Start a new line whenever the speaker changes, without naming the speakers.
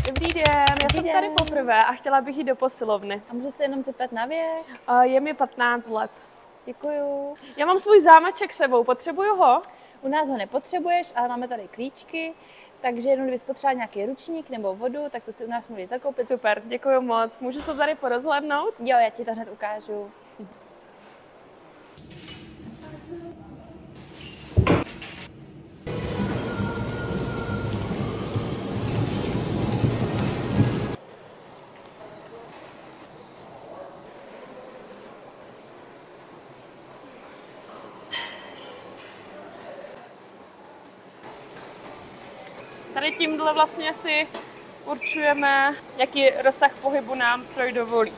Dobrý den, já jsem tady poprvé a chtěla bych jít do posilovny.
A můžu se jenom zeptat na věk?
Je mi 15 let.
Děkuju.
Já mám svůj zámeček sebou, potřebuju ho?
U nás ho nepotřebuješ, ale máme tady klíčky, takže jenom kdybys potřeboval nějaký ručník nebo vodu, tak to si u nás můžeš zakoupit.
Super, děkuju moc. Můžu se tady porozhlédnout?
Jo, já ti to hned ukážu.
Tady tímhle vlastně si určujeme, jaký rozsah pohybu nám stroj dovolí.